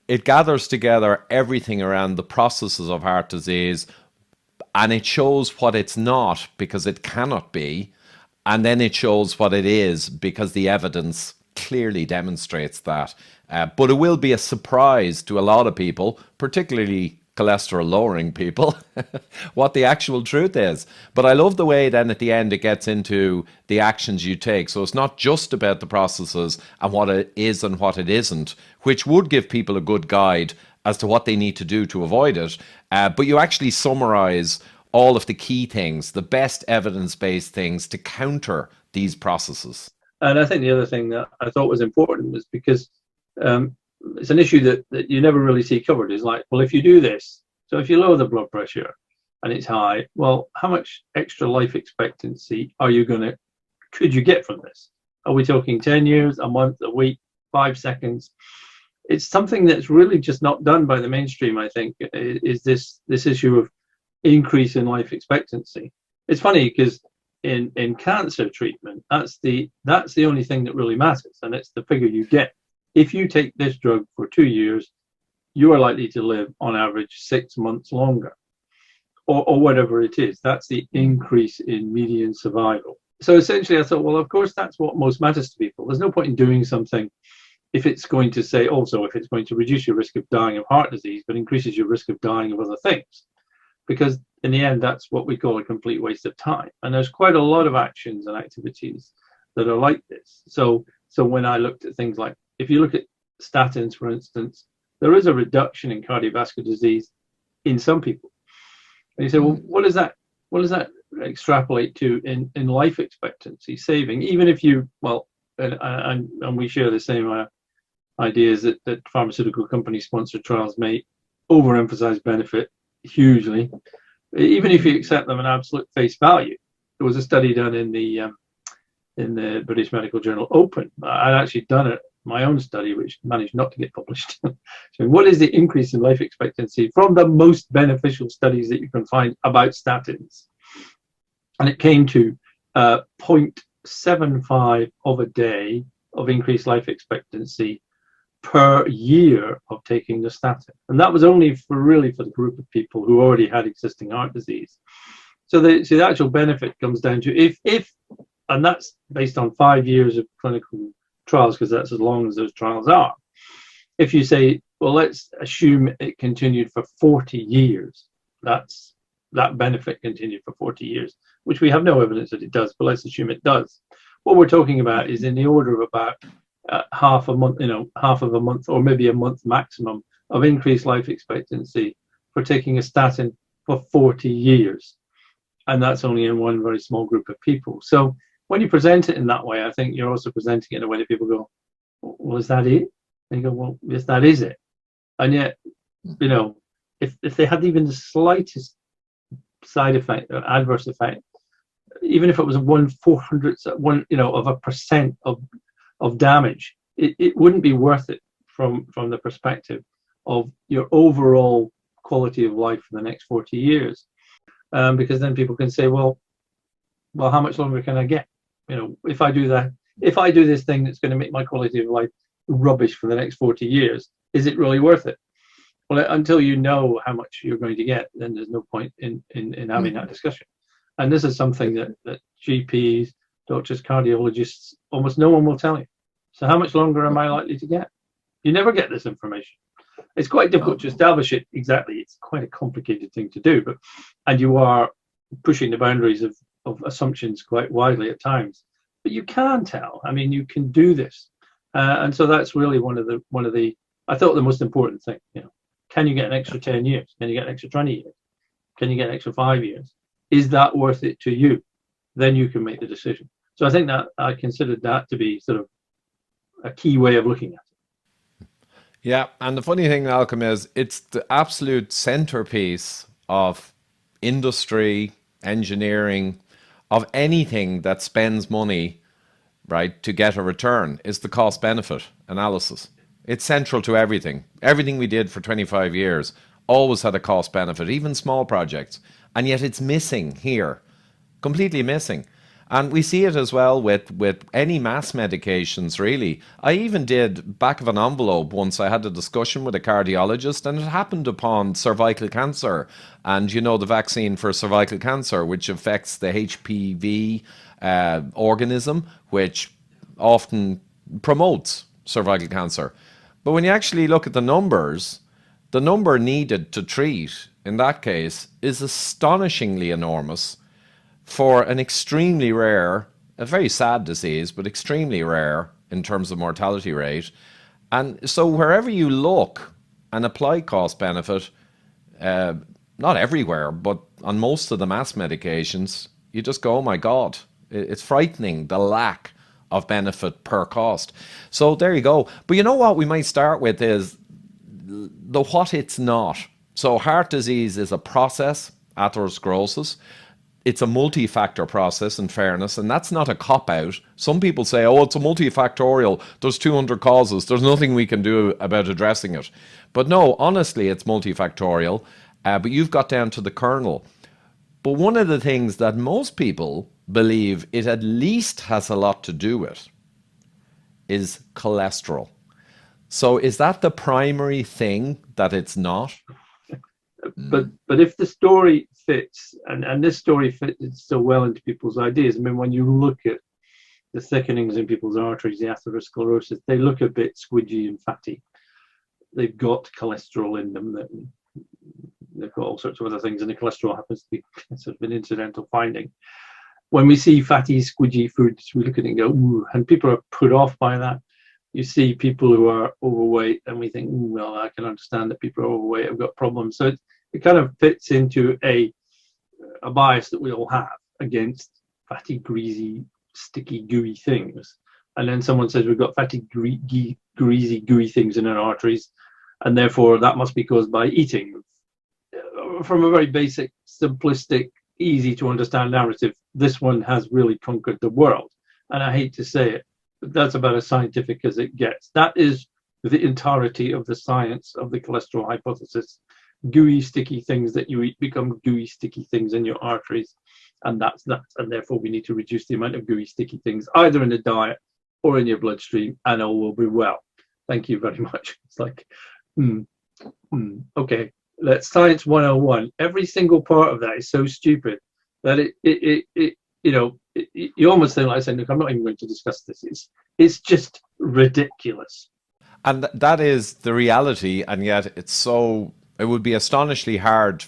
it gathers together everything around the processes of heart disease, and it shows what it's not because it cannot be, and then it shows what it is because the evidence clearly demonstrates that. But it will be a surprise to a lot of people, particularly cholesterol lowering people, what the actual truth is. But I love the way then at the end it gets into the actions you take. So it's not just about the processes and what it is and what it isn't, which would give people a good guide as to what they need to do to avoid it. But you actually summarize all of the key things, the best evidence-based things to counter these processes. And I think the other thing that I thought was important was because it's an issue that you never really see covered is like, well, if you do this, so if you lower the blood pressure and it's high, well, how much extra life expectancy could you get from this? Are we talking 10 years, a month, a week, 5 seconds? It's something that's really just not done by the mainstream, I think, is this issue of increase in life expectancy. It's funny because in cancer treatment, that's the only thing that really matters, and it's the figure you get. If you take this drug for 2 years, you are likely to live on average 6 months longer, or whatever it is. That's the increase in median survival. So essentially, I thought, well, of course, that's what most matters to people. There's no point in doing something if it's going to say also if it's going to reduce your risk of dying of heart disease, but increases your risk of dying of other things. Because in the end, that's what we call a complete waste of time. And there's quite a lot of actions and activities that are like this. So when I looked at things like, if you look at statins, for instance, there is a reduction in cardiovascular disease in some people. And you say, well, what does that extrapolate to in life expectancy saving? Even if you, well, and we share the same ideas that pharmaceutical company sponsored trials may overemphasize benefit hugely. Even if you accept them an absolute face value, there was a study done in the British Medical Journal Open. I'd actually done my own study, which managed not to get published. So what is the increase in life expectancy from the most beneficial studies that you can find about statins? And it came to 0.75 of a day of increased life expectancy per year of taking the statin. And that was only for the group of people who already had existing heart disease. So the actual benefit comes down to if, and that's based on 5 years of clinical trials, because that's as long as those trials are. If you say, well, let's assume it continued for 40 years, that benefit continued for 40 years, which we have no evidence that it does, but let's assume it does. What we're talking about is in the order of about half of a month, or maybe a month maximum of increased life expectancy for taking a statin for 40 years. And that's only in one very small group of people. So when you present it in that way, I think you're also presenting it in a way that people go, well, is that it? And you go, well, yes, that is it. And yet, if they had even the slightest side effect or adverse effect, even if it was 1/400% of damage, it wouldn't be worth it from the perspective of your overall quality of life for the next 40 years. Because then people can say, well, how much longer can I get? If I do this thing that's going to make my quality of life rubbish for the next 40 years, is it really worth it? Well, until you know how much you're going to get, then there's no point in having that discussion. And this is something that GPs, doctors, cardiologists, almost no one will tell you. So how much longer am I likely to get? You never get this information. It's quite difficult to establish it exactly. It's quite a complicated thing to do, and you are pushing the boundaries of assumptions quite widely at times. But you can tell. I mean, you can do this, and so that's really one of the I thought the most important thing. Can you get an extra 10 years? Can you get an extra 20 years? Can you get an extra 5 years? Is that worth it to you? Then you can make the decision. So I think that I considered that to be sort of a key way of looking at it. Yeah, and the funny thing, Malcolm, is it's the absolute centerpiece of industry, engineering, of anything that spends money, right, to get a return, is the cost-benefit analysis. It's central to everything. Everything we did for 25 years always had a cost-benefit, even small projects. And yet it's missing here, completely missing. And we see it as well with any mass medications, really. I even did back of an envelope once. I had a discussion with a cardiologist, and it happened upon cervical cancer. And you know, the vaccine for cervical cancer, which affects the HPV organism, which often promotes cervical cancer. But when you actually look at the numbers, the number needed to treat in that case is astonishingly enormous for an extremely rare, a very sad disease, but extremely rare in terms of mortality rate. And so wherever you look and apply cost benefit, not everywhere, but on most of the mass medications, you just go, oh my God, it's frightening, the lack of benefit per cost. So there you go. But you know what we might start with is the what it's not. So heart disease is a process, atherosclerosis. It's a multi-factor process, in fairness, and that's not a cop-out. Some people say, oh, it's a multifactorial, there's 200 causes, there's nothing we can do about addressing it. But no, honestly, it's multifactorial, but you've got down to the kernel. But one of the things that most people believe it at least has a lot to do with is cholesterol. So is that the primary thing that it's not? But if the story fits, and this story fits so well into people's ideas, I mean, when you look at the thickenings in people's arteries, the atherosclerosis, they look a bit squidgy and fatty. They've got cholesterol in them. They've got all sorts of other things, and the cholesterol happens to be sort of an incidental finding. When we see fatty, squidgy foods, we look at it and go, ooh, and people are put off by that. You see people who are overweight, and we think, ooh, well, I can understand that people are overweight, have got problems. So it kind of fits into a bias that we all have against fatty, greasy, sticky, gooey things. And then someone says we've got fatty, greasy, gooey things in our arteries, and therefore that must be caused by eating. From a very basic, simplistic, easy to understand narrative, this one has really conquered the world. And I hate to say it, but that's about as scientific as it gets. That is the entirety of the science of the cholesterol hypothesis. Gooey, sticky things that you eat become gooey, sticky things in your arteries, and that's that. And therefore, we need to reduce the amount of gooey, sticky things either in the diet or in your bloodstream, and all will be well. Thank you very much. It's like, okay, let's science 101. Every single part of that is so stupid that you almost think like saying, look, I'm not even going to discuss this. It's just ridiculous. And that is the reality, and yet it would be astonishingly hard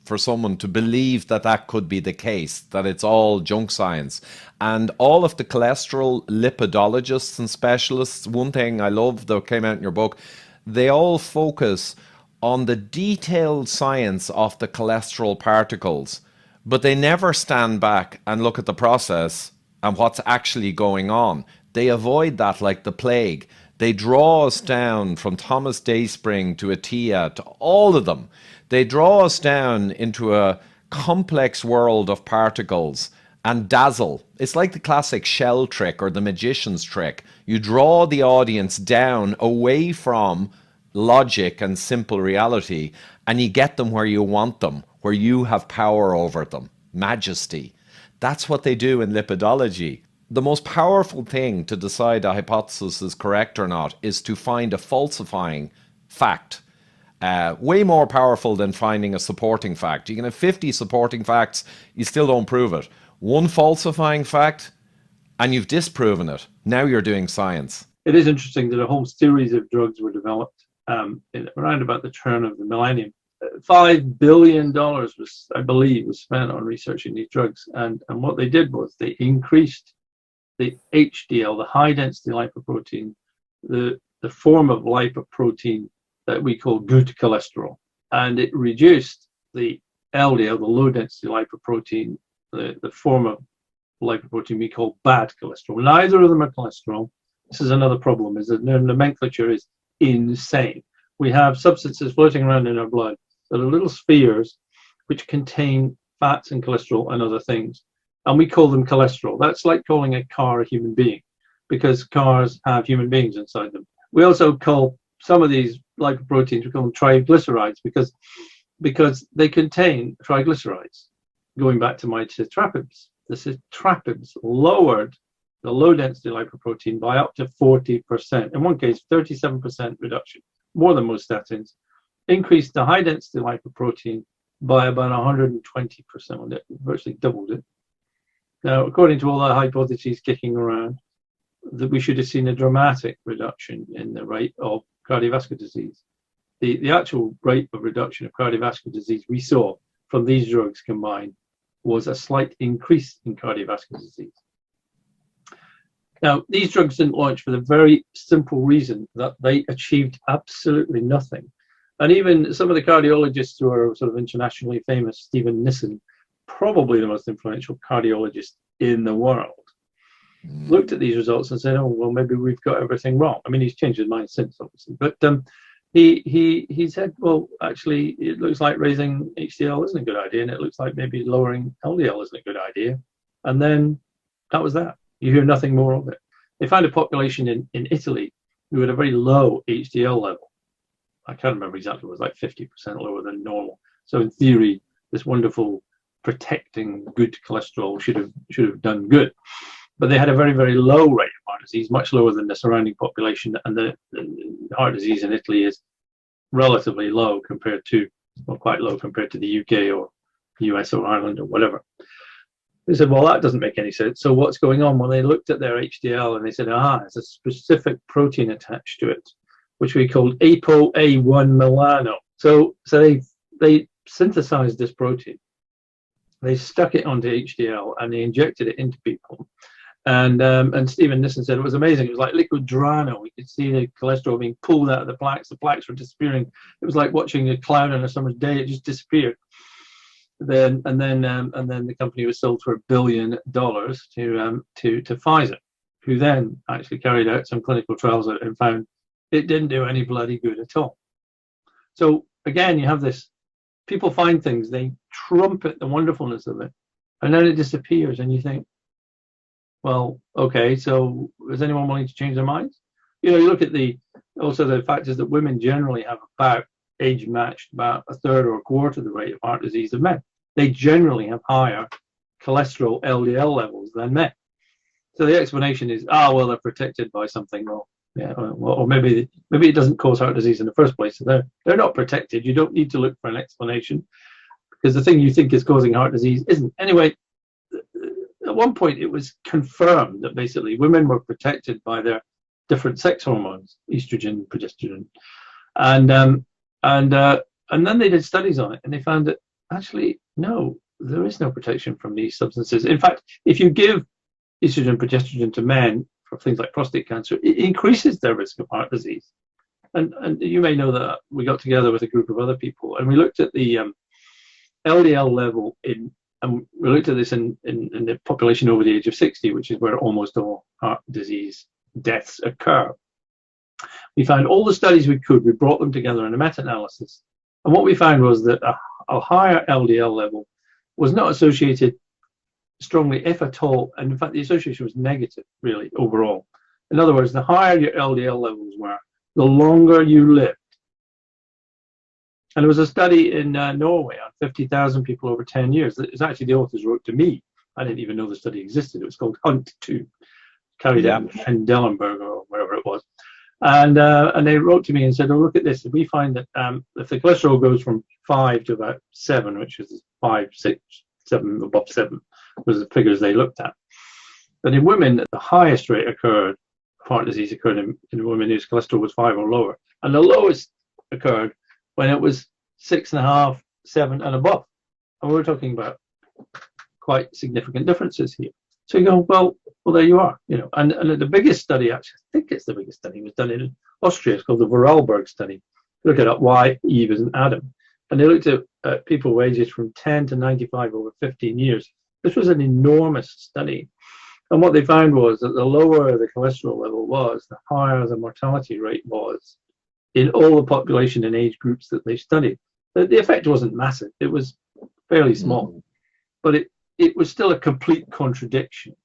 for someone to believe that that could be the case, that it's all junk science. And all of the cholesterol lipidologists and specialists, one thing I love that came out in your book, they all focus on the detailed science of the cholesterol particles, but they never stand back and look at the process and what's actually going on. They avoid that like the plague. They draw us down from Thomas Dayspring to Attia to all of them. They draw us down into a complex world of particles and dazzle. It's like the classic shell trick or the magician's trick. You draw the audience down away from logic and simple reality, and you get them where you want them, where you have power over them, majesty. That's what they do in lipidology. The most powerful thing to decide a hypothesis is correct or not is to find a falsifying fact. Way more powerful than finding a supporting fact. You can have 50 supporting facts, you still don't prove it. One falsifying fact, and you've disproven it. Now you're doing science. It is interesting that a whole series of drugs were developed around about the turn of the millennium. $5 billion was, I believe, was spent on researching these drugs. And what they did was they increased the HDL, the high density lipoprotein, the form of lipoprotein that we call good cholesterol. And it reduced the LDL, the low density lipoprotein, the form of lipoprotein we call bad cholesterol. Neither of them are cholesterol. This is another problem, is that the nomenclature is insane. We have substances floating around in our blood that are little spheres which contain fats and cholesterol and other things. And we call them cholesterol. That's like calling a car a human being, because cars have human beings inside them. We also call some of these lipoproteins, we call them triglycerides, because they contain triglycerides, going back to my tetrapids the statins lowered the low-density lipoprotein by up to 40%. In one case, 37% reduction, more than most statins. Increased the high-density lipoprotein by about 120%, virtually doubled it. Now, according to all the hypotheses kicking around, that we should have seen a dramatic reduction in the rate of cardiovascular disease. The actual rate of reduction of cardiovascular disease we saw from these drugs combined was a slight increase in cardiovascular disease. Now, these drugs didn't launch for the very simple reason that they achieved absolutely nothing. And even some of the cardiologists who are sort of internationally famous, Stephen Nissen, probably the most influential cardiologist in the world, looked at these results and said, oh, well, maybe we've got everything wrong. I mean, he's changed his mind since, obviously. But he said, well, actually, it looks like raising HDL isn't a good idea, and it looks like maybe lowering LDL isn't a good idea. And then that was that. You hear nothing more of it. They found a population in Italy who had a very low HDL level. I can't remember exactly, it was like 50% lower than normal. So in theory, this wonderful protecting good cholesterol should have done good. But they had a very, very low rate of heart disease, much lower than the surrounding population. And the heart disease in Italy is relatively low compared to, well, quite low compared to the UK or US or Ireland or whatever. They said, well, that doesn't make any sense. So what's going on? Well, they looked at their HDL and they said, there's a specific protein attached to it, which we called ApoA1 melano. So they synthesized this protein. They stuck it onto HDL and they injected it into people. And Stephen Nissen said it was amazing. It was like liquid Drano. We could see the cholesterol being pulled out of the plaques. The plaques were disappearing. It was like watching a cloud on a summer's day. It just disappeared. Then the company was sold for $1 billion to Pfizer, who then actually carried out some clinical trials and found it didn't do any bloody good at all. So again, you have this. People find things, they trumpet the wonderfulness of it, and then it disappears, and you think, well, okay, so is anyone willing to change their minds? You know, you look at the factors that women generally have about age matched about a third or a quarter the rate of heart disease of men. They generally have higher cholesterol LDL levels than men. So the explanation is, well, they're protected by something. Well, yeah, or maybe it doesn't cause heart disease in the first place. So they're not protected. You don't need to look for an explanation because the thing you think is causing heart disease isn't. Anyway, at one point it was confirmed that basically women were protected by their different sex hormones, estrogen, progesterone, and then they did studies on it, and they found that actually no, there is no protection from these substances. In fact, if you give estrogen, progesterone to men for things like prostate cancer, it increases their risk of heart disease. And you may know that we got together with a group of other people and we looked at the LDL level and we looked at this in the population over the age of 60, which is where almost all heart disease deaths occur. We found all the studies we could, we brought them together in a meta-analysis. And what we found was that a higher LDL level was not associated strongly, if at all, and in fact the association was negative really overall. In other words, the higher your LDL levels were, the longer you lived. And there was a study in Norway on 50,000 people over 10 years. It's actually the authors wrote to me. I didn't even know the study existed. It was called Hunt 2, carried out in Dellenberg or wherever it was. And they wrote to me and said, look at this. We find that if the cholesterol goes from 5 to about 7, which is 5, 6, 7, above 7, was the figures they looked at. But in women, the highest rate occurred, heart disease occurred in women whose cholesterol was 5 or lower. And the lowest occurred when it was 6.5, 7 and above. And we're talking about quite significant differences here. So you go, well, there you are, you know. And the biggest study, actually, I think it's the biggest study, was done in Austria. It's called the Vorarlberg study. Look at why Eve is an Adam. And they looked at people ages from 10 to 95 over 15 years. This was an enormous study. And what they found was that the lower the cholesterol level was, the higher the mortality rate was in all the population and age groups that they studied. The effect wasn't massive. It was fairly small. But it was still a complete contradiction.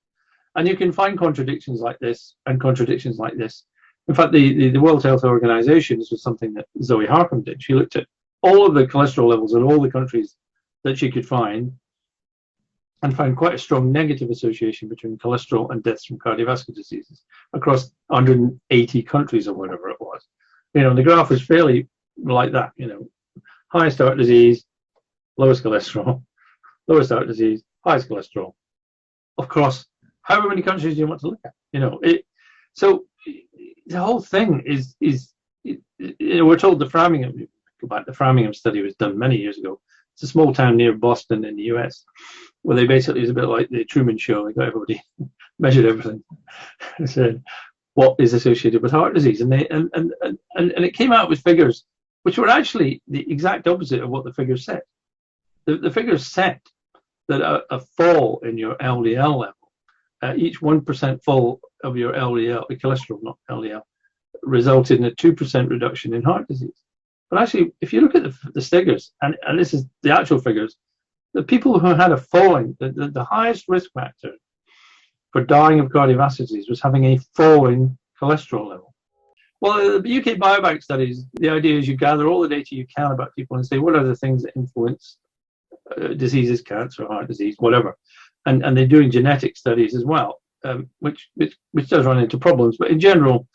And you can find contradictions like this and contradictions like this. In fact, the World Health Organization, this was something that Zoe Harcombe did. She looked at all of the cholesterol levels in all the countries that she could find and found quite a strong negative association between cholesterol and deaths from cardiovascular diseases across 180 countries or whatever it was. The graph was fairly like that, highest heart disease, lowest cholesterol, lowest heart disease, highest cholesterol, across however many countries you want to look at. So the whole thing is we're told the Framingham study was done many years ago. It's a small town near Boston in the US, where they basically, it's a bit like the Truman Show. They got everybody, measured everything, and said what is associated with heart disease, and it came out with figures which were actually the exact opposite of what the figures said. The figures said that a fall in your LDL level, each 1% fall of your LDL, the cholesterol, not LDL, resulted in a 2% reduction in heart disease. But actually, if you look at the figures, and this is the actual figures, the people who had a falling, the highest risk factor for dying of cardiovascular disease was having a falling cholesterol level. Well, the UK Biobank studies, the idea is you gather all the data you can about people and say, what are the things that influence diseases, cancer, heart disease, whatever. And they're doing genetic studies as well, which does run into problems. But in general,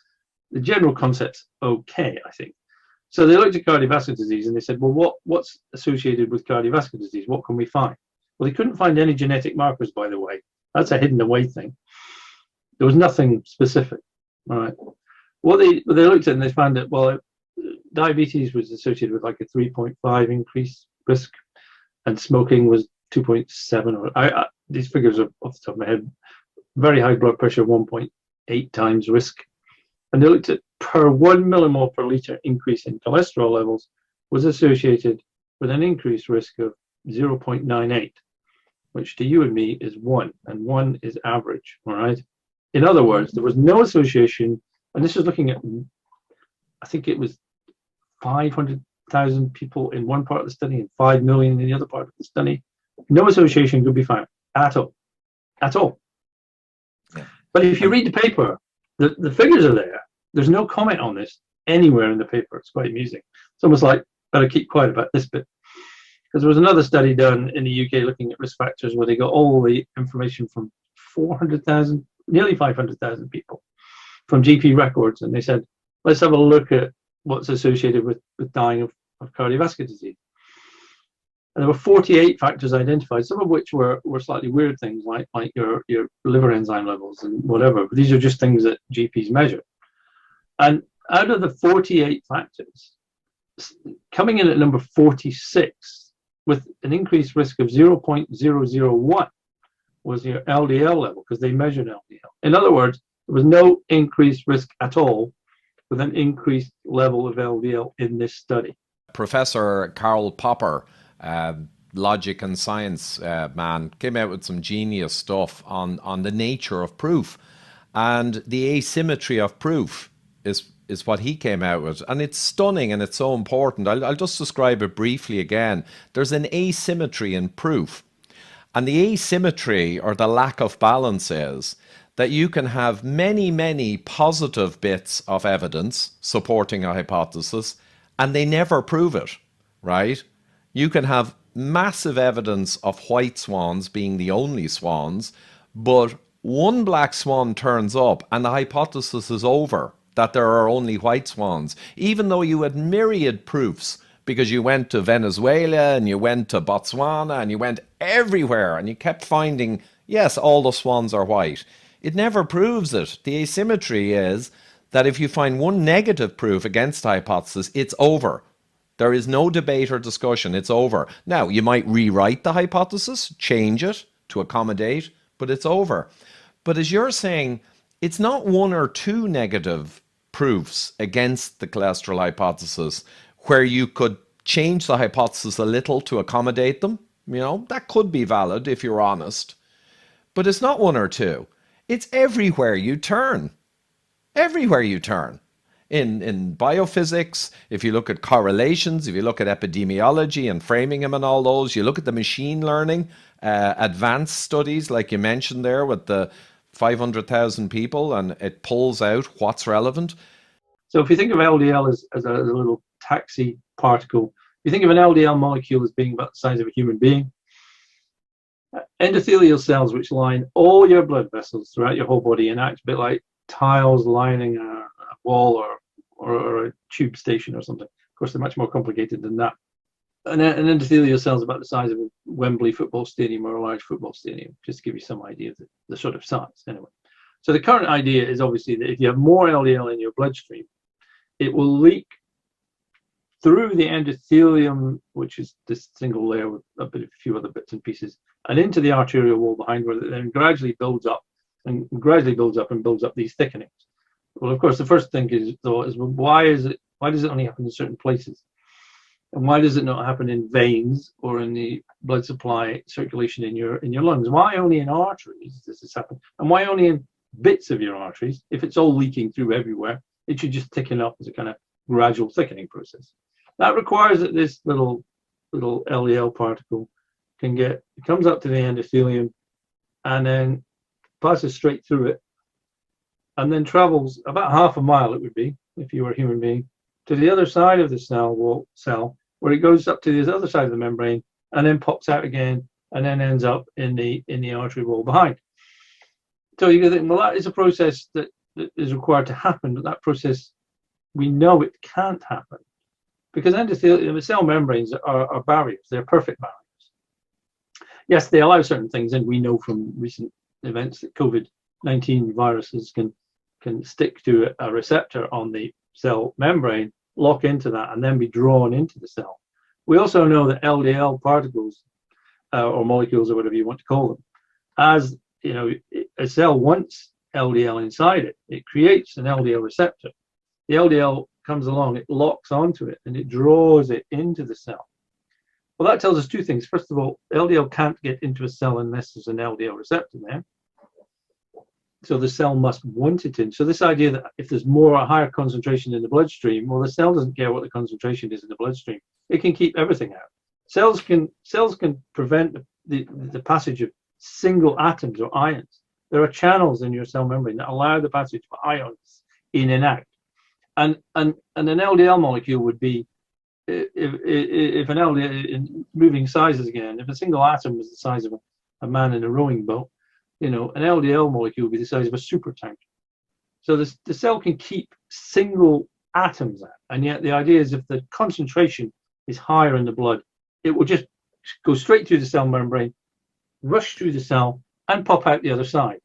the general concept's okay, I think. So they looked at cardiovascular disease and they said, well, what's associated with cardiovascular disease? What can we find? Well, they couldn't find any genetic markers, by the way. That's a hidden away thing. There was nothing specific. All right. What they looked at, and they found that, well, diabetes was associated with like a 3.5 increase risk, and smoking was 2.7. Or these figures are off the top of my head. Very high blood pressure, 1.8 times risk. And they looked at per 1 millimole per liter increase in cholesterol levels was associated with an increased risk of 0.98, which to you and me is 1, and 1 is average, all right? In other words, there was no association, and this was looking at, I think it was 500,000 people in one part of the study and 5 million in the other part of the study. No association could be found at all, at all. Yeah. But if you read the paper, the figures are there. There's no comment on this anywhere in the paper. It's quite amusing. It's almost like, better keep quiet about this bit. Because there was another study done in the UK looking at risk factors where they got all the information from 400,000, nearly 500,000 people from GP records. And they said, let's have a look at what's associated with dying of cardiovascular disease. And there were 48 factors identified, some of which were slightly weird things like your liver enzyme levels and whatever. But these are just things that GPs measure. And out of the 48 factors, coming in at number 46 with an increased risk of 0.001 was your LDL level, because they measured LDL. In other words, there was no increased risk at all with an increased level of LDL in this study. Professor Karl Popper, logic and science man, came out with some genius stuff on the nature of proof, and the asymmetry of proof is what he came out with, and it's stunning and it's so important. I'll just describe it briefly again. There's an asymmetry in proof, and the asymmetry, or the lack of balance, is that you can have many positive bits of evidence supporting a hypothesis and they never prove it, right? You can have massive evidence of white swans being the only swans, but one black swan turns up and the hypothesis is over that there are only white swans, even though you had myriad proofs, because you went to Venezuela and you went to Botswana and you went everywhere and you kept finding, yes, all the swans are white. It never proves it. The asymmetry is that if you find one negative proof against the hypothesis, it's over. There is no debate or discussion. It's over. Now, you might rewrite the hypothesis, change it to accommodate, but it's over. But as you're saying, it's not one or two negative proofs against the cholesterol hypothesis where you could change the hypothesis a little to accommodate them. You know, that could be valid if you're honest. But it's not one or two. It's everywhere you turn. Everywhere you turn. In biophysics, if you look at correlations, if you look at epidemiology and Framingham and all those, you look at the machine learning, advanced studies like you mentioned there with the 500,000 people, and it pulls out what's relevant. So if you think of LDL as a little taxi particle, you think of an LDL molecule as being about the size of a human being. Endothelial cells, which line all your blood vessels throughout your whole body and act a bit like tiles lining a wall or a tube station or something. Of course, they're much more complicated than that. An endothelial cell is about the size of a Wembley football stadium or a large football stadium, just to give you some idea of the sort of size. Anyway, so the current idea is obviously that if you have more LDL in your bloodstream, it will leak through the endothelium, which is this single layer with a few other bits and pieces, and into the arterial wall behind, where it then gradually builds up and builds up these thickenings. Well, of course, the first thing is why does it only happen in certain places? And why does it not happen in veins or in the blood supply circulation in your lungs? Why only in arteries does this happen? And why only in bits of your arteries? If it's all leaking through everywhere, it should just thicken up as a kind of gradual thickening process. That requires that this little LDL particle comes up to the endothelium and then passes straight through it, and then travels about half a mile, it would be, if you were a human being, to the other side of the cell, where it goes up to the other side of the membrane and then pops out again and then ends up in the artery wall behind. So you can think, well, that is a process that is required to happen, but that process, we know it can't happen because endothelium cell membranes are barriers. They're perfect barriers. Yes, they allow certain things, and we know from recent events that COVID-19 viruses can stick to a receptor on the cell membrane, lock into that, and then be drawn into the cell. We also know that LDL particles or molecules, or whatever you want to call them, as you know, a cell wants LDL inside it. It creates an LDL receptor. The LDL comes along, it locks onto it, and it draws it into the cell. Well, that tells us two things. First of all, LDL can't get into a cell unless there's an LDL receptor there. So the cell must want it in. So this idea that if there's a higher concentration in the bloodstream, well, the cell doesn't care what the concentration is in the bloodstream. It can keep everything out. Cells can prevent the passage of single atoms or ions. There are channels in your cell membrane that allow the passage of ions in and out. And an LDL molecule would be, if an LDL in moving sizes again, if a single atom is the size of a man in a rowing boat, you know, an LDL molecule would be the size of a supertanker. So the cell can keep single atoms out, and yet the idea is if the concentration is higher in the blood, it will just go straight through the cell membrane, rush through the cell, and pop out the other side.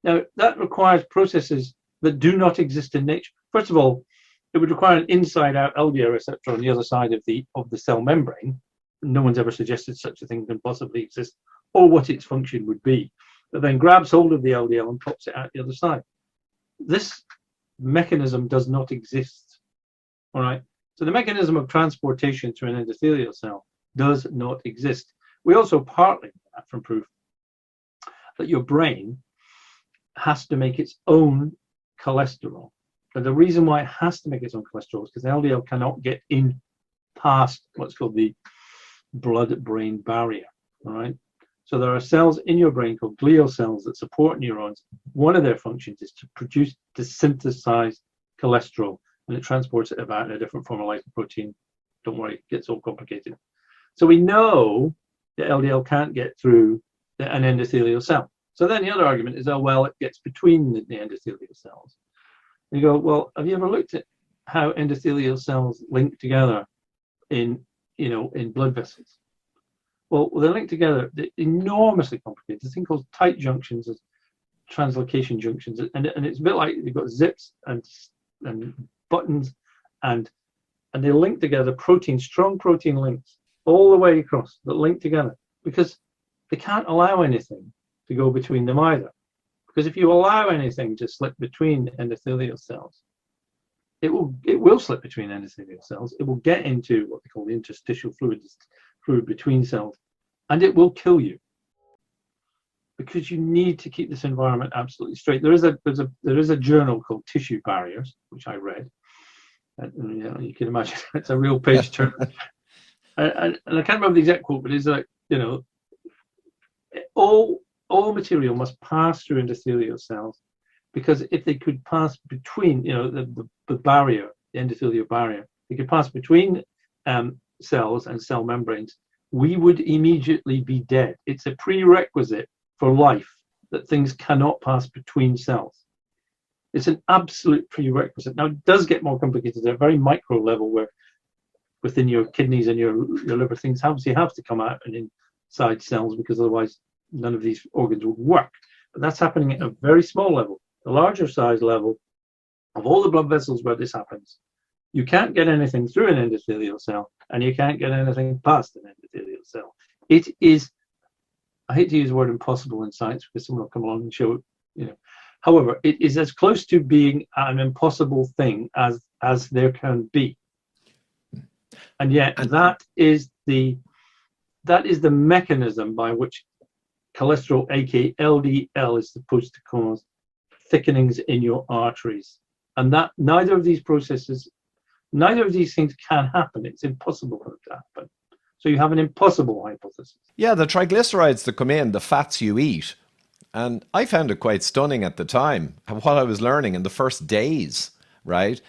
Now, that requires processes that do not exist in nature. First of all, it would require an inside-out LDL receptor on the other side of the cell membrane. No one's ever suggested such a thing can possibly exist, or what its function would be. That then grabs hold of the LDL and pops it out the other side. This mechanism does not exist. All right. So the mechanism of transportation through an endothelial cell does not exist. We also partly have from proof that your brain has to make its own cholesterol. And the reason why it has to make its own cholesterol is because LDL cannot get in past what's called the blood-brain barrier. All right. So there are cells in your brain called glial cells that support neurons. One of their functions is to synthesize cholesterol, and it transports it about in a different form of lipoprotein. Don't worry, it gets all complicated. So we know that LDL can't get through an endothelial cell. So then the other argument is, oh, well, it gets between the endothelial cells. And you go, well, have you ever looked at how endothelial cells link together in blood vessels? Well, they're linked together. They're enormously complicated. There's a thing called tight junctions, translocation junctions, and it's a bit like you've got zips and buttons, and they link together strong protein links all the way across that link together, because they can't allow anything to go between them either. Because if you allow anything to slip between endothelial cells, it will slip between endothelial cells. It will get into what they call the interstitial fluid between cells, and it will kill you. Because you need to keep this environment absolutely straight. There is a journal called Tissue Barriers, which I read. And, you know, you can imagine it's a real page turn. And I can't remember the exact quote, but it's like, you know, all material must pass through endothelial cells, because if they could pass between, you know, the barrier, the endothelial barrier, they could pass between cells and cell membranes, we would immediately be dead. It's a prerequisite for life that things cannot pass between cells. It's an absolute prerequisite. Now, it does get more complicated at a very micro level, where within your kidneys and your liver, things obviously have to come out and inside cells, because otherwise none of these organs would work. But that's happening at a very small level. The larger size level of all the blood vessels where this happens, you can't get anything through an endothelial cell, and you can't get anything past an endothelial cell. It is, I hate to use the word impossible in science, because someone will come along and show it, However, it is as close to being an impossible thing as there can be. And yet that is the mechanism by which cholesterol, aka LDL, is supposed to cause thickenings in your arteries. And that neither of these things can happen. It's impossible for it to happen. So you have an impossible hypothesis. Yeah, the triglycerides that come in, the fats you eat. And I found it quite stunning at the time, what I was learning in the first days, right?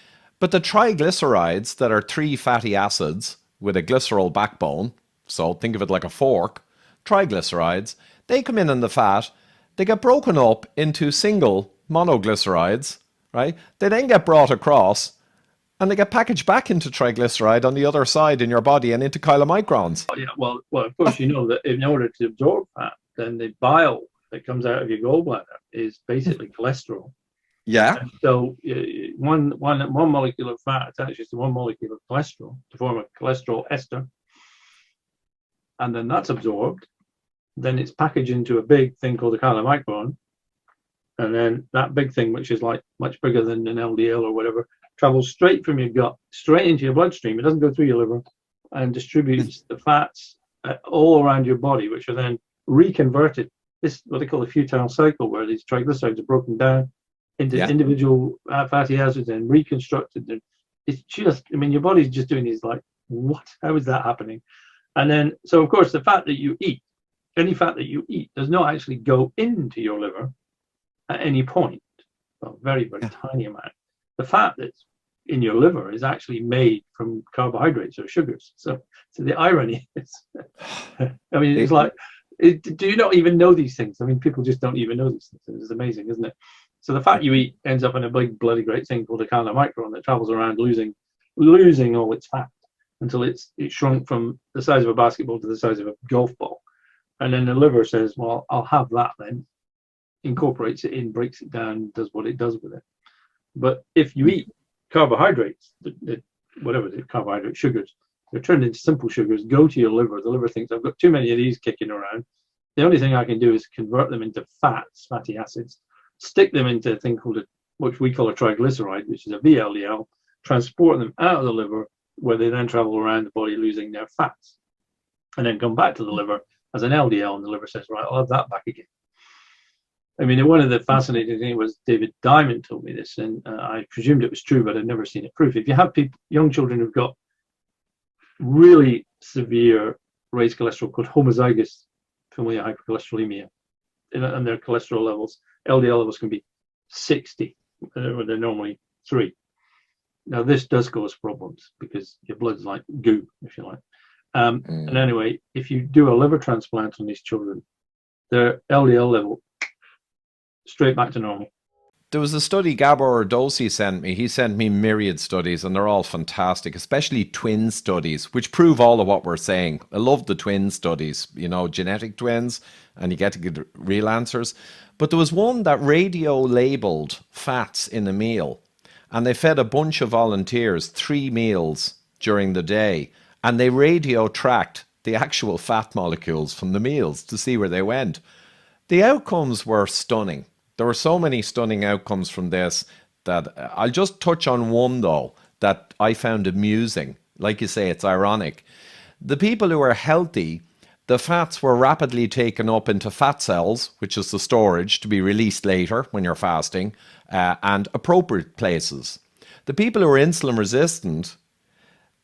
But the triglycerides that are 3 fatty acids with a glycerol backbone, so think of it like a fork, triglycerides, they come in the fat, they get broken up into single monoglycerides, right? They then get brought across and they get packaged back into triglyceride on the other side in your body and into chylomicrons. Oh, yeah, well, of course, you know that in order to absorb fat, then the bile that comes out of your gallbladder is basically cholesterol. Yeah. And so one molecule of fat attaches to one molecule of cholesterol to form a cholesterol ester, and then that's absorbed. Then it's packaged into a big thing called a chylomicron, and then that big thing, which is like much bigger than an LDL or whatever, travels straight from your gut straight into your bloodstream. It doesn't go through your liver, and distributes the fats all around your body, which are then reconverted. This is what they call a futile cycle, where these triglycerides are broken down into individual fatty acids and reconstructed. And it's just, your body's just doing these like, what? How is that happening? And then, so of course, the fat that you eat, any fat that you eat, does not actually go into your liver at any point. Well, very, very tiny amount. The fat that's in your liver is actually made from carbohydrates or sugars. So the irony is, it's like, do you not even know these things? People just don't even know these things. It's amazing, isn't it? So the fat you eat ends up in a big bloody great thing called a chylomicron that travels around losing all its fat until it's shrunk from the size of a basketball to the size of a golf ball. And then the liver says, well, I'll have that then, incorporates it in, breaks it down, does what it does with it. But if you eat carbohydrates, whatever the carbohydrate sugars, they're turned into simple sugars, go to your liver. The liver thinks, I've got too many of these kicking around. The only thing I can do is convert them into fatty acids, stick them into a thing called which we call a triglyceride, which is a VLDL, transport them out of the liver, where they then travel around the body losing their fats, and then come back to the liver as an LDL, and the liver says, right, I'll have that back again. One of the fascinating things was David Diamond told me this, and I presumed it was true, but I'd never seen it proof. If you have young children who've got really severe raised cholesterol called homozygous familial hypercholesterolemia, and their cholesterol levels, LDL levels can be 60, when they're normally 3. Now, this does cause problems because your blood's like goo, if you like. And anyway, if you do a liver transplant on these children, their LDL level straight back to normal. There was a study Gabor Dosi sent me. He sent me myriad studies, and they're all fantastic, especially twin studies, which prove all of what we're saying. I love the twin studies, genetic twins, and you get to get real answers. But there was one that radio-labeled fats in a meal, and they fed a bunch of volunteers 3 meals during the day, and they radio-tracked the actual fat molecules from the meals to see where they went. The outcomes were stunning. There were so many stunning outcomes from this that I'll just touch on one, though, that I found amusing. Like you say, it's ironic. The people who are healthy, the fats were rapidly taken up into fat cells, which is the storage to be released later when you're fasting, and appropriate places. The people who are insulin resistant,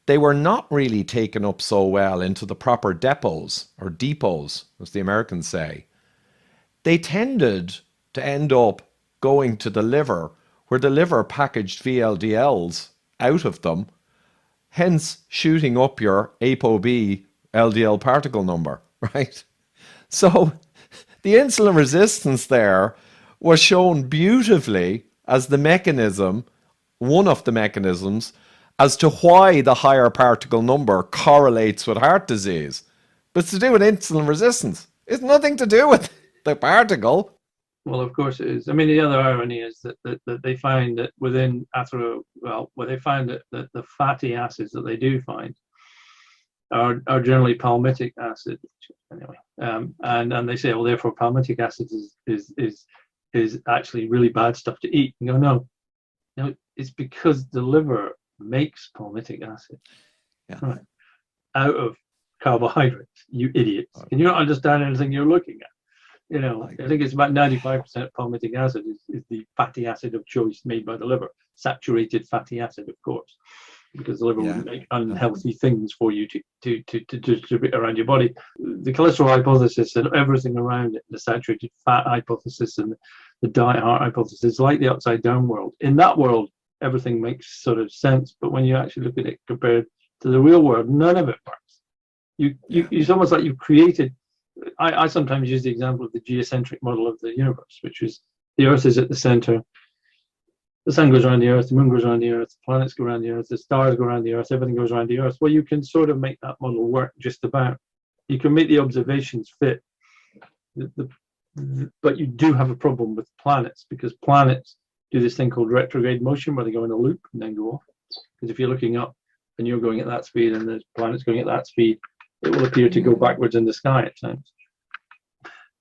they were not really taken up so well into the proper depots, or depots, as the Americans say. They tended to end up going to the liver, where the liver packaged VLDLs out of them, hence shooting up your ApoB LDL particle number, right? So the insulin resistance there was shown beautifully as the mechanism, one of the mechanisms, as to why the higher particle number correlates with heart disease. But it's to do with insulin resistance. It's nothing to do with the particle. Well, of course it is. I mean, the other irony is that they find that within they find that the fatty acids that they do find are generally palmitic acid. Anyway, and they say, well, therefore palmitic acid is actually really bad stuff to eat. You go, no, it's because the liver makes palmitic acid, right, out of carbohydrates. You idiots! Can you not understand anything you're looking at? I think it's about 95% palmitic acid is the fatty acid of choice made by the liver. Saturated fatty acid, of course, because the liver will make unhealthy things for you to distribute around your body. The cholesterol hypothesis and everything around it, the saturated fat hypothesis and the diet heart hypothesis, like the upside down world. In that world, everything makes sort of sense, but when you actually look at it compared to the real world, none of it works. It's almost like you've created. I sometimes use the example of the geocentric model of the universe, which is the Earth is at the center, the sun goes around the Earth, the moon goes around the Earth, the planets go around the Earth, the stars go around the Earth, everything goes around the Earth. Well, you can sort of make that model work just about. You can make the observations fit, but you do have a problem with planets, because planets do this thing called retrograde motion, where they go in a loop and then go off. Because if you're looking up and you're going at that speed and the planet's going at that speed, it will appear to go backwards in the sky at times.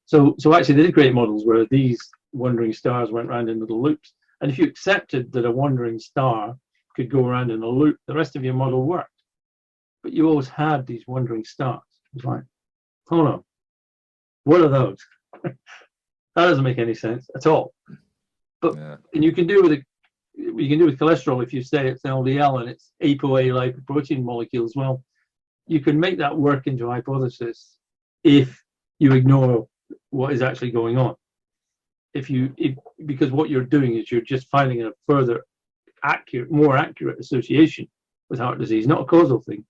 So actually they did create models where these wandering stars went around in little loops. And if you accepted that a wandering star could go around in a loop, the rest of your model worked. But you always had these wandering stars. It's like, hold on, what are those? That doesn't make any sense at all. But and you can do with cholesterol, if you say it's LDL and it's ApoA lipoprotein molecules, well, you can make that work into a hypothesis if you ignore what is actually going on. Because what you're doing is you're just finding a further more accurate association with heart disease, not a causal thing,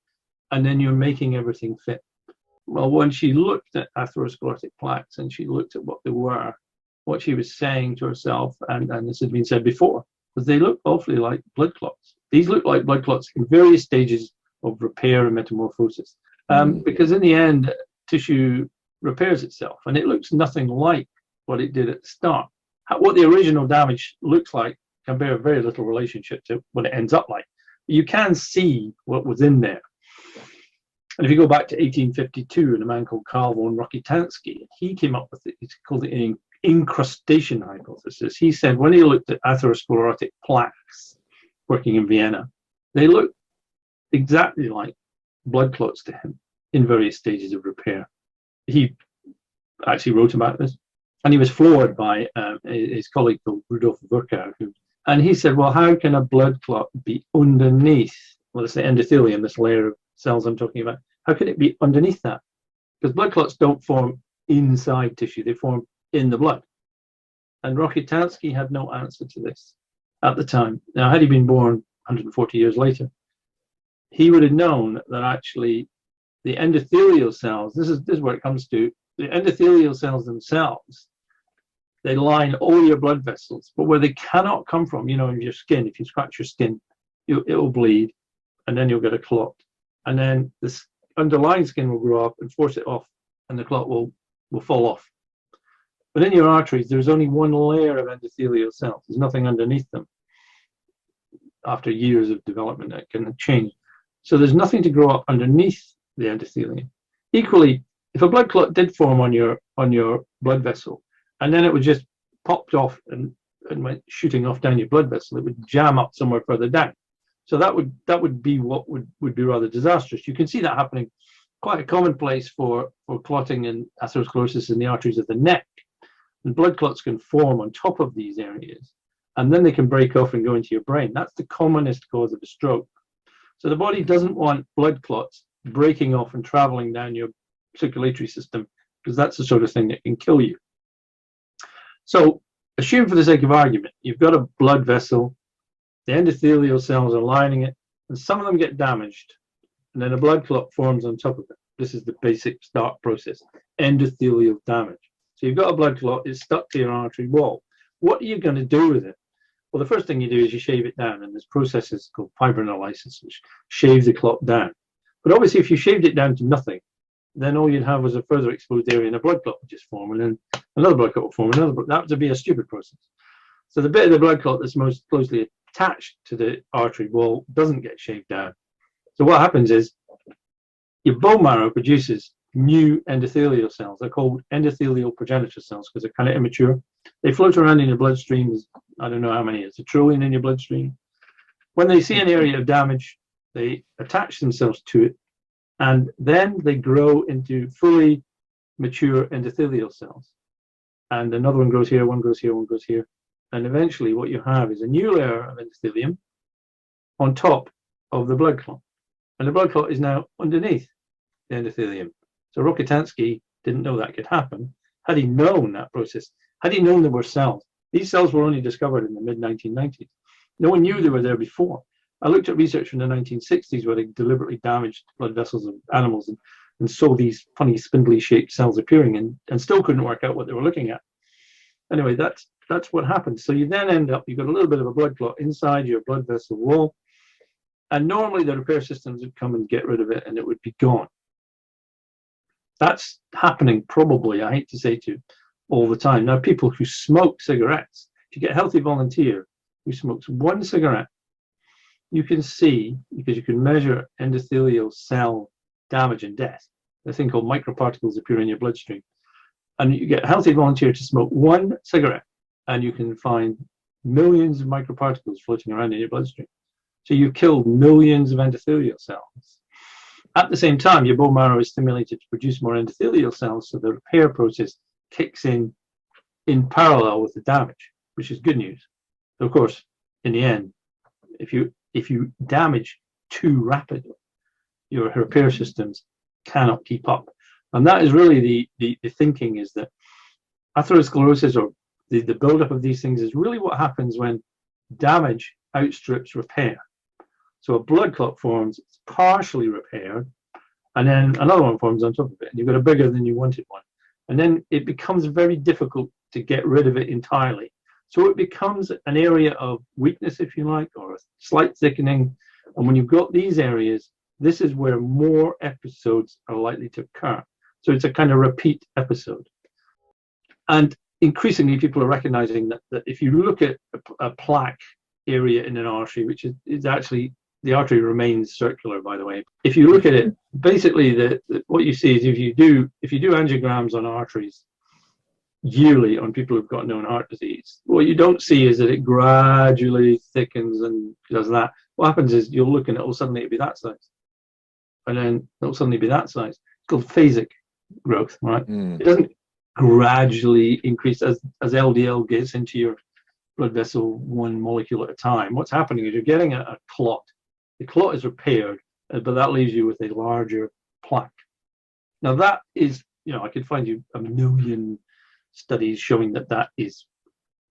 and then you're making everything fit. Well, when she looked at atherosclerotic plaques and she looked at what they were, what she was saying to herself, and this had been said before, was they look awfully like blood clots. These look like blood clots in various stages of repair and metamorphosis, because in the end, tissue repairs itself, and it looks nothing like what it did at the start. What the original damage looks like can bear very little relationship to what it ends up like. You can see what was in there. And if you go back to 1852, and a man called Carl von Rokitansky, he came up with it. It's called the incrustation hypothesis. He said when he looked at atherosclerotic plaques working in Vienna, they looked exactly like blood clots to him in various stages of repair. He actually wrote about this, and he was floored by his colleague called Rudolf Virchow, and he said, well, how can a blood clot be underneath, well, it's the endothelium, this layer of cells I'm talking about, how can it be underneath that? Because blood clots don't form inside tissue, they form in the blood. And Rokitansky had no answer to this at the time. Now, had he been born 140 years later, he would have known that actually the endothelial cells, this is where it comes to, the endothelial cells themselves, they line all your blood vessels, but where they cannot come from, in your skin, if you scratch your skin, it will bleed, and then you'll get a clot. And then this underlying skin will grow up and force it off, and the clot will fall off. But in your arteries, there's only one layer of endothelial cells. There's nothing underneath them. After years of development, that can change. So there's nothing to grow up underneath the endothelium. Equally, if a blood clot did form on your blood vessel, and then it was just popped off and went shooting off down your blood vessel, it would jam up somewhere further down. So that would be what would be rather disastrous. You can see that happening quite a commonplace for clotting and atherosclerosis in the arteries of the neck. And blood clots can form on top of these areas, and then they can break off and go into your brain. That's the commonest cause of a stroke. So the body doesn't want blood clots breaking off and traveling down your circulatory system, because that's the sort of thing that can kill you. So assume for the sake of argument, you've got a blood vessel, the endothelial cells are lining it, and some of them get damaged, and then a blood clot forms on top of it. This is the basic start process, endothelial damage. So you've got a blood clot, it's stuck to your artery wall. What are you going to do with it? Well, the first thing you do is you shave it down, and there's processes called fibrinolysis, which shave the clot down. But obviously, if you shaved it down to nothing, then all you'd have was a further exposed area, and a blood clot would just form, and then another blood clot would form, that would be a stupid process. So the bit of the blood clot that's most closely attached to the artery wall doesn't get shaved down. So what happens is your bone marrow produces new endothelial cells. They're called endothelial progenitor cells because they're kind of immature. They float around in your bloodstream. There's, I don't know how many, it's a trillion in your bloodstream. When they see an area of damage, they attach themselves to it, and then they grow into fully mature endothelial cells. And another one grows here, one grows here, one grows here. And eventually what you have is a new layer of endothelium on top of the blood clot. And the blood clot is now underneath the endothelium. So Rokitansky didn't know that could happen. Had he known that process, had he known there were cells, these cells were only discovered in the mid-1990s. No one knew they were there before. I looked at research from the 1960s where they deliberately damaged blood vessels of animals and saw these funny spindly shaped cells appearing and still couldn't work out what they were looking at. Anyway, that's what happens. So you then end up, you've got a little bit of a blood clot inside your blood vessel wall, and normally the repair systems would come and get rid of it and it would be gone. That's happening probably, I hate to say to you, all the time. Now, people who smoke cigarettes, if you get a healthy volunteer who smokes one cigarette, you can see, because you can measure endothelial cell damage and death, a thing called microparticles appear in your bloodstream. And you get a healthy volunteer to smoke one cigarette, and you can find millions of microparticles floating around in your bloodstream. So you've killed millions of endothelial cells. At the same time, your bone marrow is stimulated to produce more endothelial cells, so the repair process kicks in parallel with the damage, which is good news. So of course, in the end, if you damage too rapidly, your repair systems cannot keep up. And that is really the thinking, is that atherosclerosis, or the buildup of these things, is really what happens when damage outstrips repair. So a blood clot forms, it's partially repaired, and then another one forms on top of it, and you've got a bigger than you wanted one. And then it becomes very difficult to get rid of it entirely. So it becomes an area of weakness, if you like, or a slight thickening. And when you've got these areas, this is where more episodes are likely to occur. So it's a kind of repeat episode. And increasingly, people are recognizing that if you look at a plaque area in an artery, which is actually, the artery remains circular, by the way. If you look at it, basically what you see is if you do angiograms on arteries yearly on people who've got known heart disease, what you don't see is that it gradually thickens and does that. What happens is you'll look and it'll suddenly be that size, and then it'll suddenly be that size. It's called phasic growth, right? It doesn't gradually increase as LDL gets into your blood vessel one molecule at a time. What's happening is you're getting a clot. The clot is repaired, but that leaves you with a larger plaque. Now that is, I could find you a million studies showing that is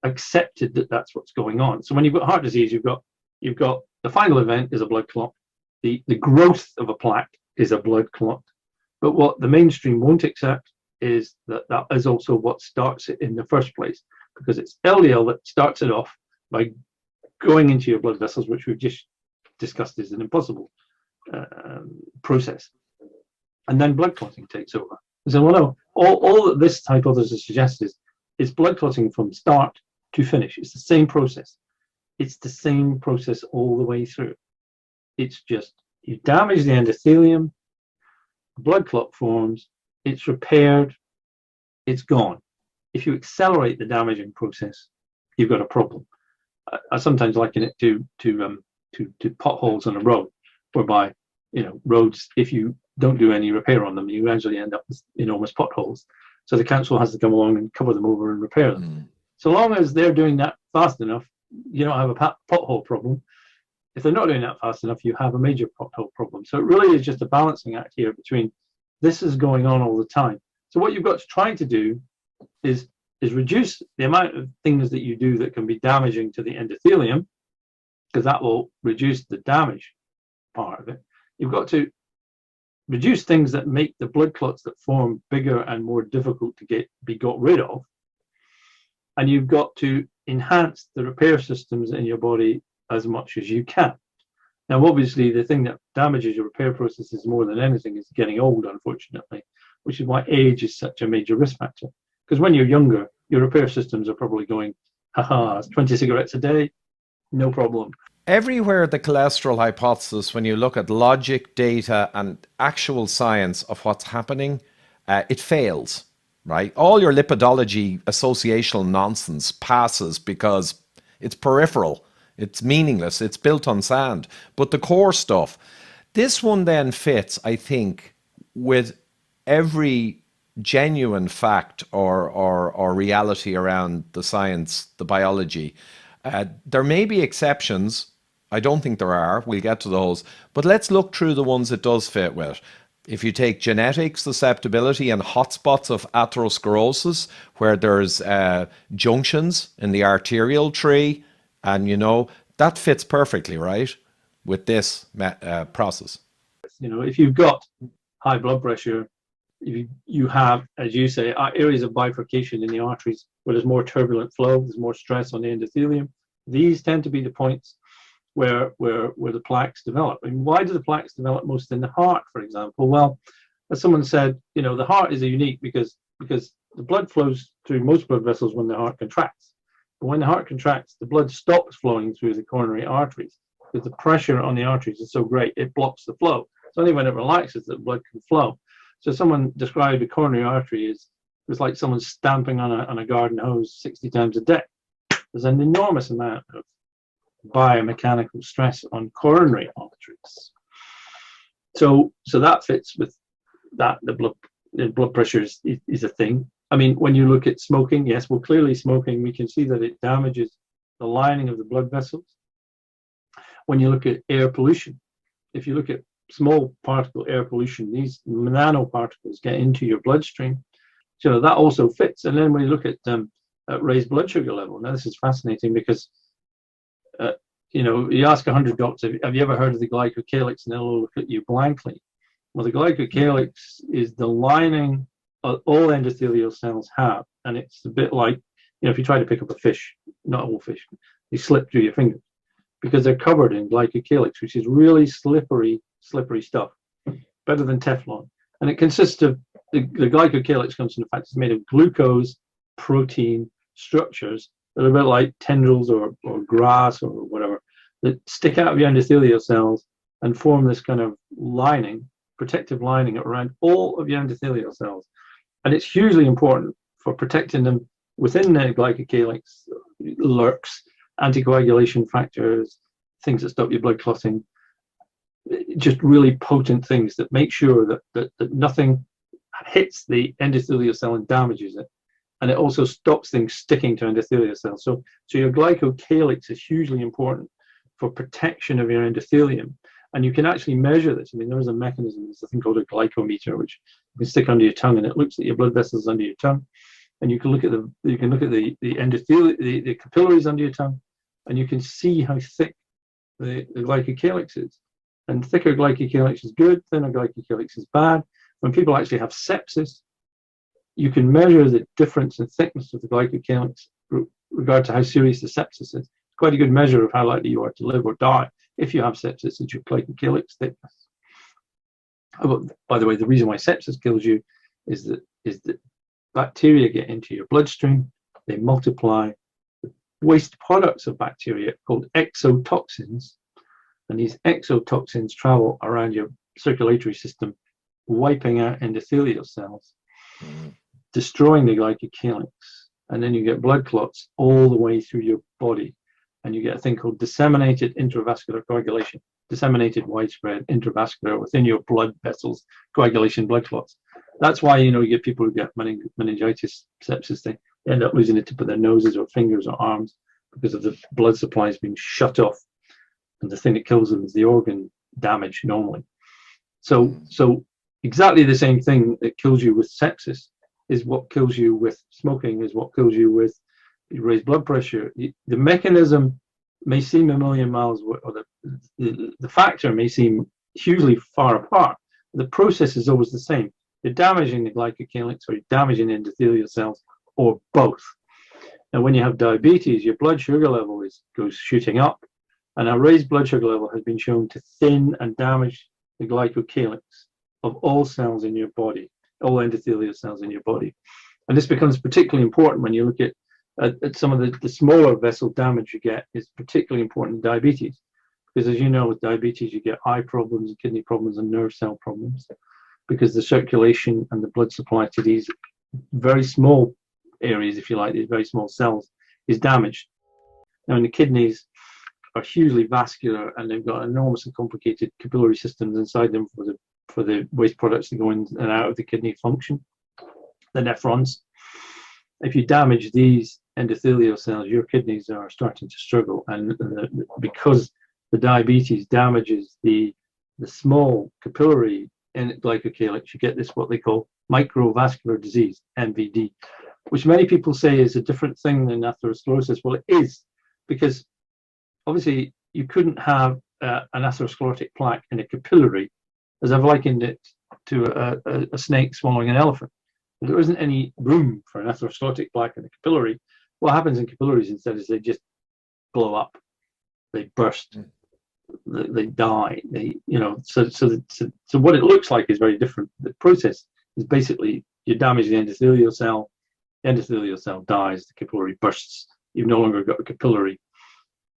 accepted, that that's what's going on. So when you've got heart disease, you've got the final event is a blood clot. The growth of a plaque is a blood clot. But what the mainstream won't accept is that is also what starts it in the first place, because it's LDL that starts it off by going into your blood vessels, which we've just discussed is an impossible process. And then blood clotting takes over. So, well, no, all that this hypothesis suggests is blood clotting from start to finish. It's the same process. It's the same process all the way through. It's just you damage the endothelium, blood clot forms, it's repaired, it's gone. If you accelerate the damaging process, you've got a problem. I sometimes liken it to potholes on a road, whereby roads, if you don't do any repair on them, you actually end up with enormous potholes. So the council has to come along and cover them over and repair them. So long as they're doing that fast enough, you don't have a pothole problem. If they're not doing that fast enough, you have a major pothole problem. So it really is just a balancing act here between this is going on all the time. So what you've got to try to do is reduce the amount of things that you do that can be damaging to the endothelium, because that will reduce the damage part of it. You've got to reduce things that make the blood clots that form bigger and more difficult to be got rid of, and you've got to enhance the repair systems in your body as much as you can. Now, obviously, the thing that damages your repair processes more than anything is getting old, unfortunately, which is why age is such a major risk factor. Because when you're younger, your repair systems are probably going, haha, 20 cigarettes a day, no problem. Everywhere the cholesterol hypothesis, when you look at logic, data, and actual science of what's happening, it fails, right? All your lipidology associational nonsense passes because it's peripheral. It's meaningless. It's built on sand. But the core stuff, this one then fits, I think, with every genuine fact or reality around the science, the biology. There may be exceptions. I don't think there are. We'll get to those. But let's look through the ones it does fit with. If you take genetics, susceptibility, and hotspots of atherosclerosis, where there's junctions in the arterial tree, and, you know, that fits perfectly, right, with this process. You know, if you've got high blood pressure, if you have, as you say, areas of bifurcation in the arteries where there's more turbulent flow, there's more stress on the endothelium. These tend to be the points where the plaques develop. And why do the plaques develop most in the heart, for example? Well, as someone said, you know, the heart is unique because the blood flows through most blood vessels when the heart contracts. But when the heart contracts, the blood stops flowing through the coronary arteries because the pressure on the arteries is so great, it blocks the flow. It's only when it relaxes that blood can flow. So someone described a coronary artery as it's like someone stamping on a garden hose 60 times a day. There's an enormous amount of biomechanical stress on coronary arteries. So that fits with that. The blood pressure is a thing. I mean, when you look at smoking, yes, well, clearly smoking, we can see that it damages the lining of the blood vessels. When you look at air pollution, if you look at small particle air pollution, these nanoparticles get into your bloodstream. So that also fits. And then when you look at raised blood sugar level, now this is fascinating because, you know, you ask 100 doctors, have you ever heard of the glycocalyx? And they'll look at you blankly. Well, the glycocalyx is the lining all endothelial cells have. And it's a bit like, you know, if you try to pick up a fish, not all fish, you slip through your fingers because they're covered in glycocalyx, which is really slippery stuff, better than Teflon. And it consists of, the glycocalyx comes from the fact it's made of glucose protein structures that are a bit like tendrils or grass or whatever that stick out of your endothelial cells and form this kind of lining, protective lining around all of your endothelial cells. And it's hugely important for protecting them within the glycocalyx lurks, anticoagulation factors, things that stop your blood clotting, just really potent things that make sure that nothing hits the endothelial cell and damages it. And it also stops things sticking to endothelial cells. So your glycocalyx is hugely important for protection of your endothelium. And you can actually measure this. I mean, there is a mechanism, there's a thing called a glycometer, which you can stick under your tongue, and it looks at your blood vessels under your tongue. And you can look at the endothelium, the capillaries under your tongue, and you can see how thick the glycocalyx is. And thicker glycocalyx is good, thinner glycocalyx is bad. When people actually have sepsis, you can measure the difference in thickness of the glycocalyx with regard to how serious the sepsis is. Quite a good measure of how likely you are to live or die if you have sepsis, is your glycocalyx thickness. Oh, by the way, the reason why sepsis kills you is that bacteria get into your bloodstream, they multiply. The waste products of bacteria called exotoxins, and these exotoxins travel around your circulatory system, wiping out endothelial cells, destroying the glycocalyx, and then you get blood clots all the way through your body, and you get a thing called disseminated intravascular coagulation, disseminated widespread intravascular within your blood vessels coagulation, blood clots. That's why, you know, you get people who get meningitis, sepsis, they end up losing the tip of their noses or fingers or arms because of the blood supplies being shut off, and the thing that kills them is the organ damage normally. So exactly the same thing that kills you with sepsis is what kills you with smoking, is what kills you with raised blood pressure. The mechanism may seem a million miles, or the factor may seem hugely far apart, The process is always the same. You're damaging the glycocalyx, or you're damaging the endothelial cells, or both. And when you have diabetes, your blood sugar level goes shooting up, and a raised blood sugar level has been shown to thin and damage the glycocalyx of all cells in your body, all endothelial cells in your body. And this becomes particularly important when you look at some of the smaller vessel damage you get. Is particularly important in diabetes, because as you know, with diabetes you get eye problems, kidney problems, and nerve cell problems, because the circulation and the blood supply to these very small areas, if you like, these very small cells, is damaged. Now, in the kidneys are hugely vascular, and they've got enormously complicated capillary systems inside them for the waste products that go in and out of the kidney function, the nephrons. If you damage these endothelial cells, your kidneys are starting to struggle, and because the diabetes damages the small capillary in glycocalyx, you get this what they call microvascular disease, MVD, which many people say is a different thing than atherosclerosis. Well, it is, because obviously you couldn't have an atherosclerotic plaque in a capillary, as I've likened it to a snake swallowing an elephant. There isn't any room for an atherosclerotic plaque in a capillary. What happens in capillaries instead is they just blow up, they burst, they die. So what it looks like is very different. The process is basically you damage the endothelial cell dies, the capillary bursts. You've no longer got a capillary.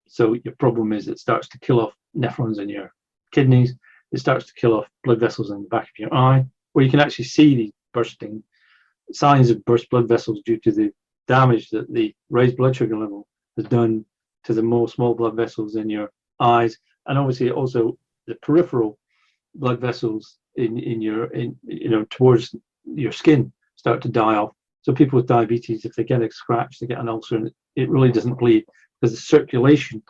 So your problem is it starts to kill off nephrons in your kidneys. It starts to kill off blood vessels in the back of your eye, where you can actually see these bursting signs of burst blood vessels due to the damage that the raised blood sugar level has done to the more small blood vessels in your eyes, and obviously also the peripheral blood vessels towards your skin start to die off. So people with diabetes, if they get a scratch, they get an ulcer, and it really doesn't bleed because the circulation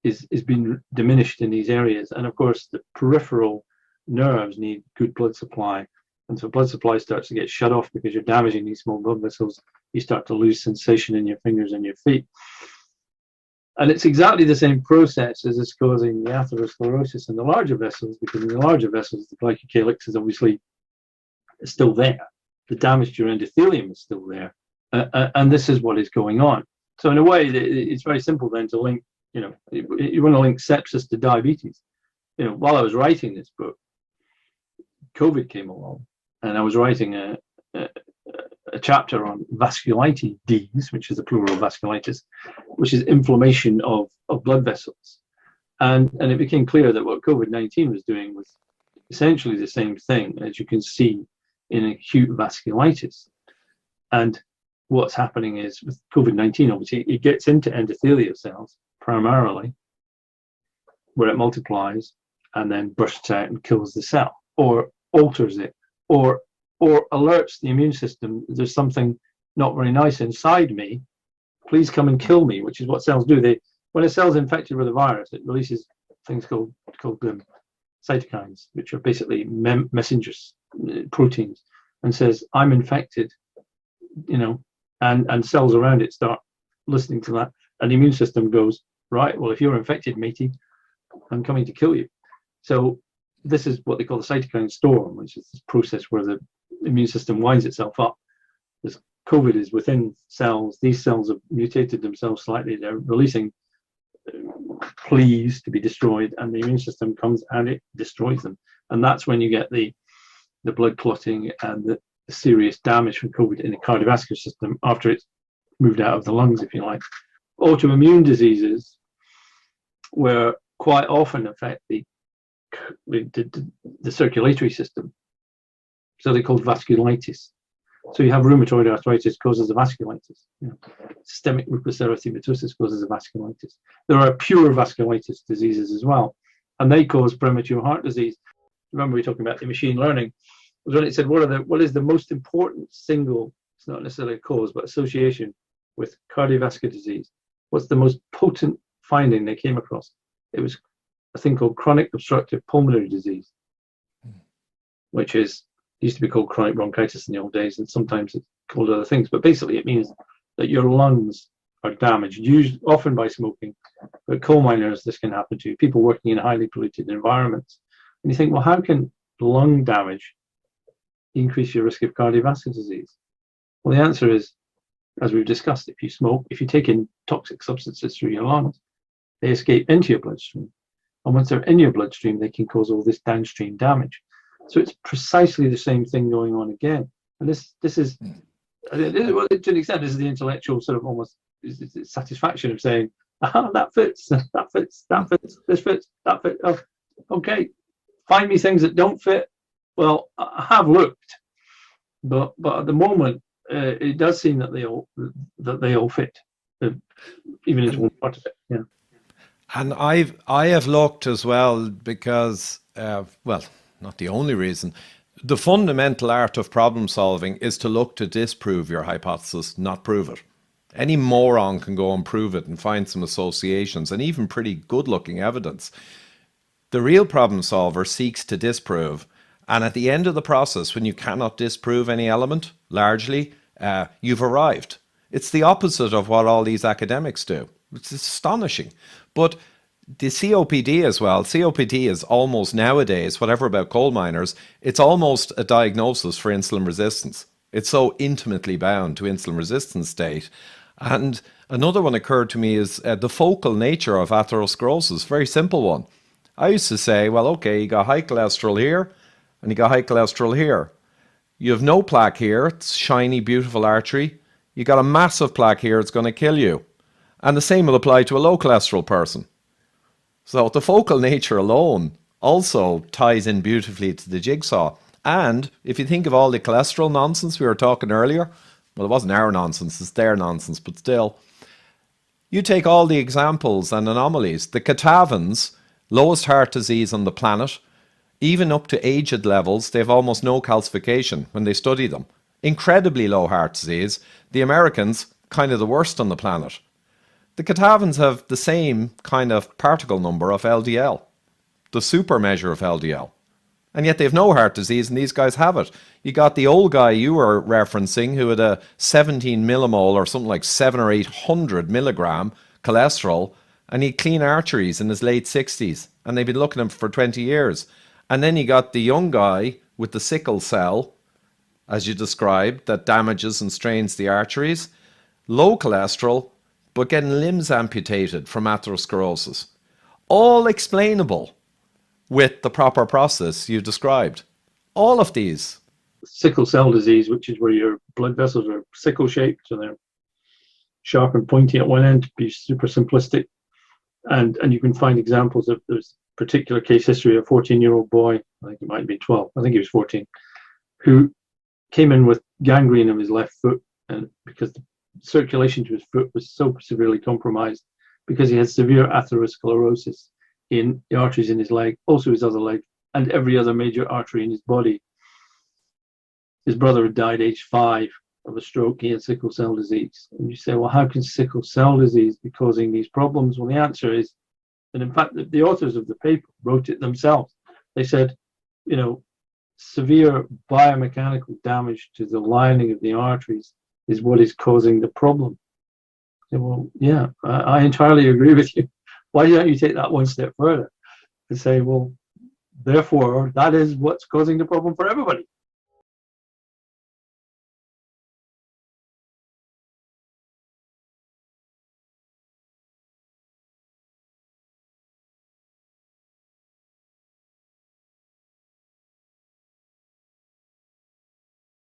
is being diminished in these areas. And of course, the peripheral nerves need good blood supply. And so blood supply starts to get shut off because you're damaging these small blood vessels. You start to lose sensation in your fingers and your feet. And it's exactly the same process as is causing the atherosclerosis in the larger vessels, because in the larger vessels, the glycocalyx is obviously still there. The damage to your endothelium is still there. And this is what is going on. So in a way, it's very simple then to link, you want to link sepsis to diabetes. While I was writing this book, COVID came along, and I was writing a chapter on vasculitis, which is the plural of vasculitis, which is inflammation of blood vessels. And it became clear that what COVID-19 was doing was essentially the same thing, as you can see in acute vasculitis. And what's happening is with COVID-19, obviously, it gets into endothelial cells primarily, where it multiplies and then bursts out and kills the cell, or alters it, or alerts the immune system there's something not very nice inside me, please come and kill me, which is what cells do. When a cell's infected with a virus, it releases things called cytokines, which are basically messengers, proteins, and says, I'm infected, and cells around it start listening to that, and the immune system goes, right, well, if you're infected, matey, I'm coming to kill you. So this is what they call the cytokine storm, which is this process where the immune system winds itself up. This COVID is within cells. These cells have mutated themselves slightly. They're releasing pleas to be destroyed, and the immune system comes and it destroys them. And that's when you get the blood clotting and the serious damage from COVID in the cardiovascular system after it's moved out of the lungs, if you like. Autoimmune diseases, where quite often affect the circulatory system. So they're called vasculitis. So you have rheumatoid arthritis causes a vasculitis. Systemic lupus erythematosus causes a vasculitis. There are pure vasculitis diseases as well, and they cause premature heart disease. Remember, we were talking about the machine learning. When it said what is the most important single, it's not necessarily a cause, but association with cardiovascular disease. What's the most potent finding they came across? It was a thing called chronic obstructive pulmonary disease, which used to be called chronic bronchitis in the old days, and sometimes it's called other things. But basically, it means that your lungs are damaged, used often by smoking. But coal miners, this can happen to people working in highly polluted environments. And you think, well, how can lung damage increase your risk of cardiovascular disease? Well, the answer is, as we've discussed, if you smoke, if you take in toxic substances through your lungs, they escape into your bloodstream. And once they're in your bloodstream, they can cause all this downstream damage. So it's precisely the same thing going on again. And this is, well, to an extent, this is the intellectual sort of almost satisfaction of saying, that fits, that fits, that fits, this fits, that fits. Oh, okay, find me things that don't fit. Well, I have looked, but at the moment, it does seem that they all fit, even into one part of it. Yeah. And I have looked as well because, well, not the only reason. The fundamental art of problem solving is to look to disprove your hypothesis, not prove it. Any moron can go and prove it and find some associations and even pretty good looking evidence. The real problem solver seeks to disprove. And at the end of the process, when you cannot disprove any element, largely, you've arrived. It's the opposite of what all these academics do. It's astonishing. But the COPD as well, COPD is almost nowadays, whatever about coal miners, it's almost a diagnosis for insulin resistance. It's so intimately bound to insulin resistance state. And another one occurred to me is the focal nature of atherosclerosis, very simple one. I used to say, well, okay, you got high cholesterol here and you got high cholesterol here. You have no plaque here, it's shiny, beautiful artery. You got a massive plaque here, it's going to kill you. And the same will apply to a low cholesterol person. So the focal nature alone also ties in beautifully to the jigsaw. And if you think of all the cholesterol nonsense we were talking earlier, well, it wasn't our nonsense, it's their nonsense, but still. You take all the examples and anomalies. The Catavans, lowest heart disease on the planet, even up to aged levels, they have almost no calcification when they study them. Incredibly low heart disease. The Americans, kind of the worst on the planet. The Catavans have the same kind of particle number of LDL, the super measure of LDL. And yet they have no heart disease, and these guys have it. You got the old guy you were referencing who had a 17 millimole or something like 700 or 800 milligram cholesterol, and he had clean arteries in his late 60s, and they've been looking at him for 20 years. And then you got the young guy with the sickle cell, as you described, that damages and strains the arteries, low cholesterol, but getting limbs amputated from atherosclerosis. All explainable with the proper process you described. All of these. Sickle cell disease, which is where your blood vessels are sickle shaped and they're sharp and pointy at one end, to be super simplistic. And you can find examples of this particular case history, a 14-year-old boy, I think it might be 12, I think he was 14, who came in with gangrene of his left foot, and because the circulation to his foot was so severely compromised, because he had severe atherosclerosis in the arteries in his leg, also his other leg, and every other major artery in his body. His brother had died age 5 of a stroke. He had sickle cell disease. And you say, well, how can sickle cell disease be causing these problems? Well, the answer is, and in fact, the authors of the paper wrote it themselves. They said, you know, severe biomechanical damage to the lining of the arteries is what is causing the problem. I said, well, yeah, I entirely agree with you. Why don't you take that one step further and say, well, therefore, that is what's causing the problem for everybody?